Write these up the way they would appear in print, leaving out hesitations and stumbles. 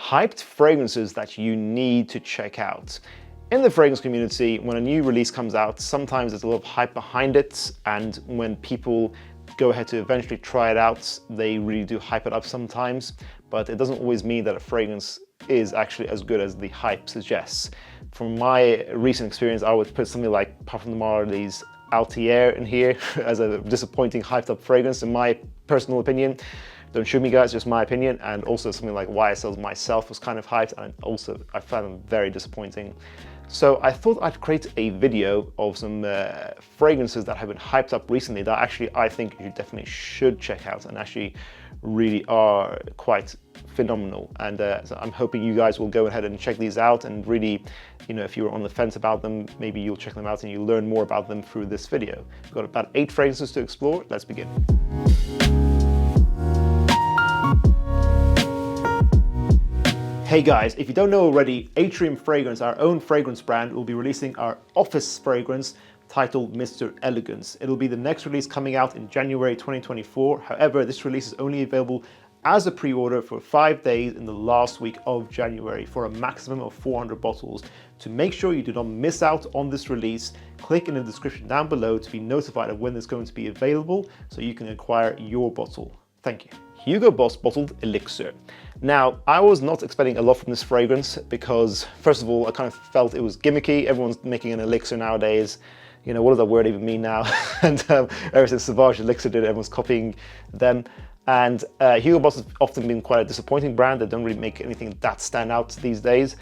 hyped fragrances that you need to check out. In the fragrance community, when a new release comes out, sometimes there's a lot of hype behind it, and when people go ahead to eventually try it out, they really do hype it up sometimes, but it doesn't always mean that a fragrance is actually as good as the hype suggests. From my recent experience, I would put something like Parfum Noir's Gaultier in here as a disappointing hyped up fragrance in my personal opinion. Don't shoot me guys, just my opinion. And also something like YSL's Myself was kind of hyped, and also I found them very disappointing. So I thought I'd create a video of some fragrances that have been hyped up recently that actually I think you definitely should check out and actually really are quite phenomenal. And so I'm hoping you guys will go ahead and check these out, and really, you know, if you were on the fence about them, maybe you'll check them out and you'll learn more about them through this video. We've got about 8 fragrances to explore. Let's begin. Hey guys, if you don't know already, Atrium Fragrance, our own fragrance brand, will be releasing our office fragrance titled Mr. Elegance. It'll be the next release coming out in January 2024. However, this release is only available as a pre-order for 5 days in the last week of January for a maximum of 400 bottles. To make sure you do not miss out on this release, click in the description down below to be notified of when it's going to be available so you can acquire your bottle. Thank you. Hugo Boss Bottled Elixir. Now, I was not expecting a lot from this fragrance because, first of all, I kind of felt it was gimmicky. Everyone's making an elixir nowadays. You know, what does that word even mean now? And ever since Sauvage Elixir did it, everyone's copying them. And Hugo Boss has often been quite a disappointing brand. They don't really make anything that stand out these days.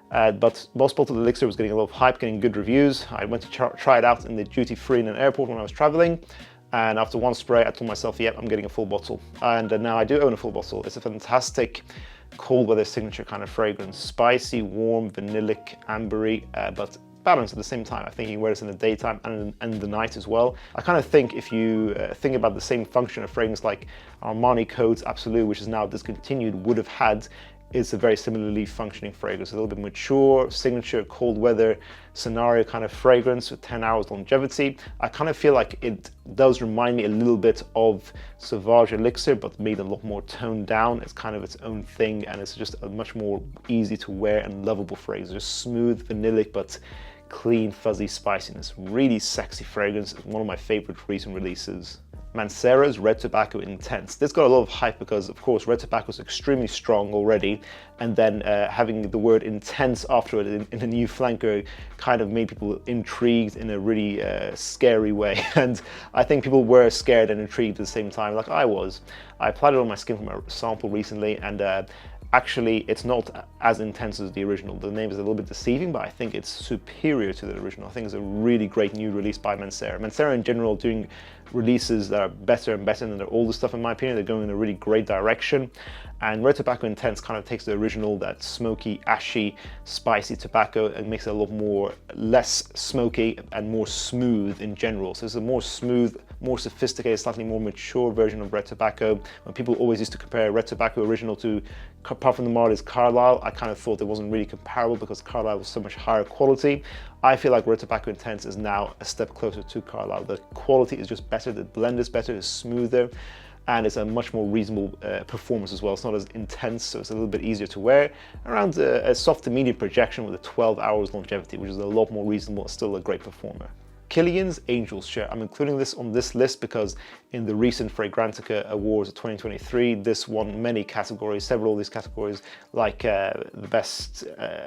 But Boss Bottled Elixir was getting a lot of hype, getting good reviews. I went to try it out in the duty-free in an airport when I was traveling. And after one spray, I told myself, yep, I'm getting a full bottle. And now I do own a full bottle. It's a fantastic cold weather signature kind of fragrance. Spicy, warm, vanillic, ambery, but balanced at the same time. I think you can wear this in the daytime and the night as well. I kind of think if you think about the same function of fragrance like Armani Code's Absolu, which is now discontinued, would have had, it's a very similarly functioning fragrance. A little bit mature, signature, cold weather scenario kind of fragrance with 10 hours longevity. I kind of feel like it does remind me a little bit of Sauvage Elixir, but made a lot more toned down. It's kind of its own thing, and it's just a much more easy to wear and lovable fragrance. Just smooth, vanillic, but clean, fuzzy spiciness. Really sexy fragrance. It's one of my favorite recent releases. Mancera's Red Tobacco Intense. This got a lot of hype because, of course, red tobacco is extremely strong already, and then having the word intense after it in a new flanker kind of made people intrigued in a really scary way. And I think people were scared and intrigued at the same time, like I was. I applied it on my skin from a sample recently, and actually, it's not as intense as the original. The name is a little bit deceiving, but I think it's superior to the original. I think it's a really great new release by Mancera. Mancera in general doing releases that are better and better than their older stuff, in my opinion. They're going in a really great direction. And Red Tobacco Intense kind of takes the original, that smoky, ashy, spicy tobacco, and makes it a lot more, less smoky and more smooth in general. So it's a more smooth, more sophisticated, slightly more mature version of Red Tobacco. When people always used to compare Red Tobacco original to Parfum Noir's Carlisle, I kind of thought it wasn't really comparable because Carlisle was so much higher quality. I feel like Red Tobacco Intense is now a step closer to Carlisle. The quality is just better, the blend is better, it's smoother, and it's a much more reasonable performance as well. It's not as intense, so it's a little bit easier to wear. Around a soft to medium projection with a 12 hours longevity, which is a lot more reasonable, still a great performer. Kilian's Angel's Share. I'm including this on this list because in the recent Fragrantica Awards of 2023, this won many categories, several of these categories, like the best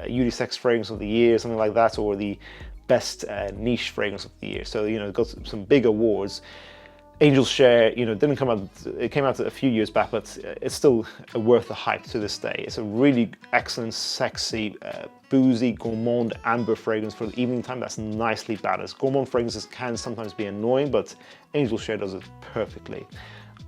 unisex fragrance of the year, something like that, or the best niche fragrance of the year. So, you know, it got some big awards. Angel's Share, you know, didn't come out, it came out a few years back, but it's still worth the hype to this day. It's a really excellent, sexy, boozy, gourmand amber fragrance for the evening time that's nicely balanced. Gourmand fragrances can sometimes be annoying, but Angel's Share does it perfectly.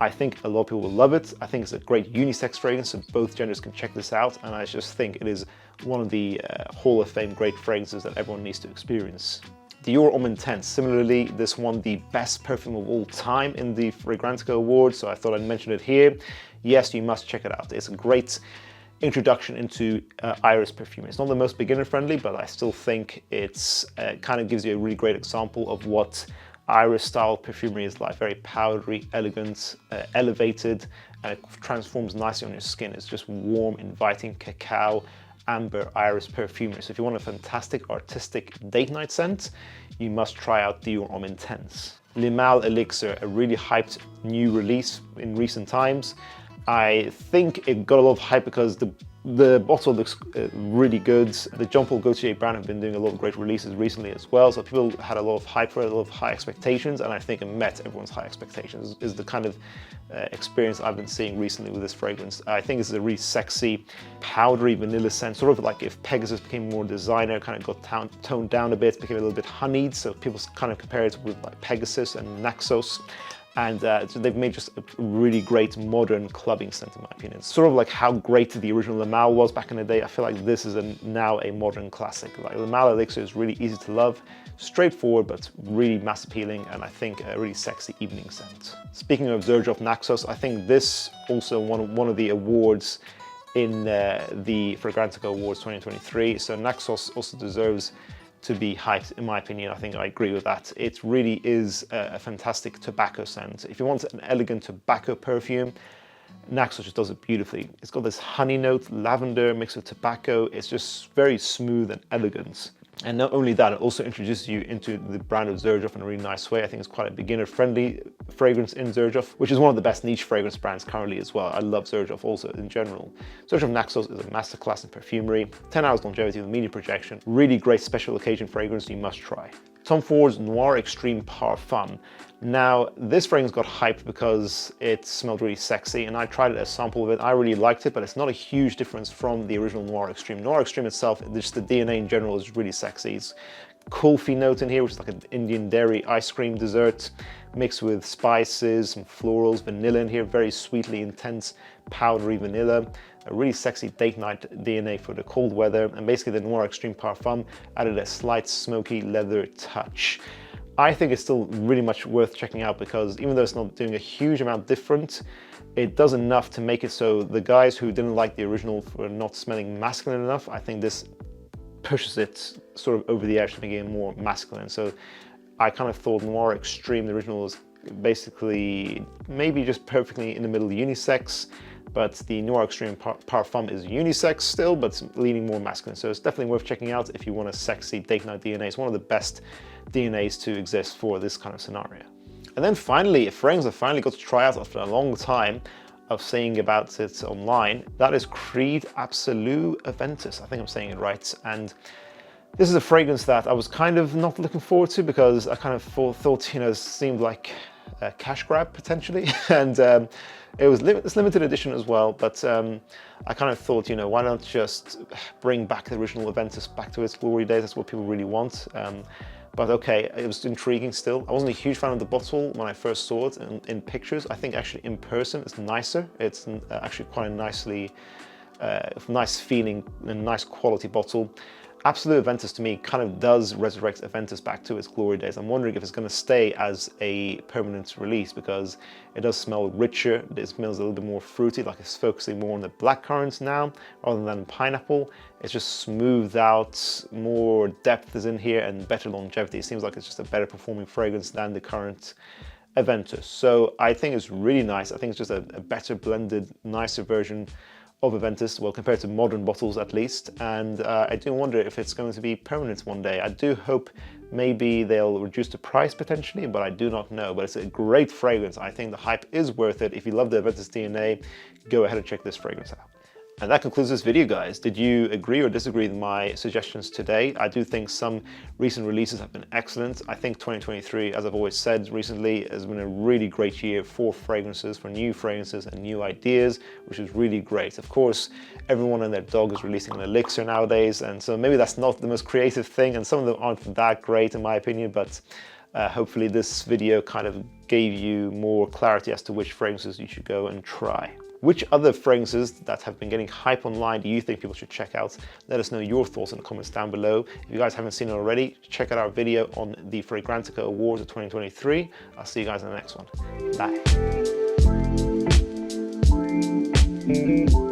I think a lot of people will love it. I think it's a great unisex fragrance, so both genders can check this out, and I just think it is one of the Hall of Fame great fragrances that everyone needs to experience. Dior Homme Intense. Similarly, this won the best perfume of all time in the Fragrantica Awards, so I thought I'd mention it here. Yes, you must check it out. It's a great introduction into Iris perfume. It's not the most beginner friendly, but I still think it's kind of gives you a really great example of what Iris style perfumery is like very powdery, elegant, elevated, and it transforms nicely on your skin. It's just warm, inviting cacao, amber, iris perfumery. So if you want a fantastic artistic date night scent, you must try out Dior Homme Intense. Guerlain Elixir, a really hyped new release in recent times. I think it got a lot of hype because the bottle looks really good. The Jean Paul Gaultier brand have been doing a lot of great releases recently as well, so people had a lot of hype for it, a lot of high expectations, and I think it met everyone's high expectations, is the kind of experience I've been seeing recently with this fragrance. I think it's a really sexy, powdery vanilla scent, sort of like if Pegasus became more designer, kind of got toned down a bit, became a little bit honeyed, so people kind of compare it with like Pegasus and Naxos. And so they've made just a really great modern clubbing scent, in my opinion. It's sort of like how great the original Guerlain was back in the day. I feel like this is now a modern classic. Like Guerlain Elixir is really easy to love, straightforward, but really mass appealing, and I think a really sexy evening scent. Speaking of Xerjoff Naxos, I think this also won one of the awards in the Fragrantica Awards 2023. So Naxos also deserves to be hyped, in my opinion. I think I agree with that. It really is a fantastic tobacco scent. If you want an elegant tobacco perfume, Naxos just does it beautifully. It's got this honey note, lavender mixed with tobacco. It's just very smooth and elegant. And not only that, it also introduces you into the brand of Xerjoff in a really nice way. I think it's quite a beginner-friendly fragrance in Xerjoff, which is one of the best niche fragrance brands currently as well. I love Xerjoff also in general. Xerjoff Naxos is a masterclass in perfumery, 10 hours longevity with media projection, really great special occasion fragrance you must try. Tom Ford's Noir Extreme Parfum. Now, this fragrance got hyped because it smelled really sexy, and I tried it as a sample of it. I really liked it, but it's not a huge difference from the original Noir Extreme. Noir Extreme itself, just the DNA in general is really sexy. It's kulfi note in here, which is like an Indian dairy ice cream dessert, mixed with spices, some florals, vanilla in here, very sweetly intense, powdery vanilla. A really sexy date night DNA for the cold weather, and basically the Noir Extreme Parfum added a slight smoky leather touch. I think it's still really much worth checking out because even though it's not doing a huge amount different, it does enough to make it so the guys who didn't like the original for not smelling masculine enough, I think this pushes it sort of over the edge to make it more masculine. So I kind of thought Noir Extreme, the original, was basically maybe just perfectly in the middle unisex, but the Noir Extreme Parfum is unisex still, but leaning more masculine. So it's definitely worth checking out if you want a sexy date night DNA. It's one of the best DNAs to exist for this kind of scenario. And then finally, a fragrance I finally got to try out after a long time of saying about it online, that is Creed Absolu Aventus. I think I'm saying it right. And this is a fragrance that I was kind of not looking forward to because I kind of thought, you know, it seemed like a cash grab potentially. And it was it's limited edition as well, but I kind of thought, you know, why not just bring back the original Aventus back to its glory days? That's what people really want. But okay, it was intriguing still. I wasn't a huge fan of the bottle when I first saw it in pictures. I think actually in person it's nicer. It's actually quite a nice feeling and nice quality bottle. Absolu Aventus to me kind of does resurrect Aventus back to its glory days. I'm wondering if it's going to stay as a permanent release because it does smell richer. It smells a little bit more fruity, like it's focusing more on the blackcurrants now rather than pineapple. It's just smoothed out, more depth is in here and better longevity. It seems like it's just a better performing fragrance than the current Aventus. So I think it's really nice. I think it's just a better blended, nicer version of Aventus, well, compared to modern bottles at least, and I do wonder if it's going to be permanent one day. I do hope maybe they'll reduce the price potentially, but I do not know. But it's a great fragrance. I think the hype is worth it. If you love the Aventus DNA, go ahead and check this fragrance out. And that concludes this video, guys. Did you agree or disagree with my suggestions today? I do think some recent releases have been excellent. I think 2023, as I've always said recently, has been a really great year for fragrances, for new fragrances and new ideas, which is really great. Of course, everyone and their dog is releasing an elixir nowadays, and so maybe that's not the most creative thing, and some of them aren't that great in my opinion, but hopefully this video kind of gave you more clarity as to which fragrances you should go and try. Which other fragrances that have been getting hype online do you think people should check out? Let us know your thoughts in the comments down below. If you guys haven't seen it already, check out our video on the Fragrantica Awards of 2023. I'll see you guys in the next one. Bye.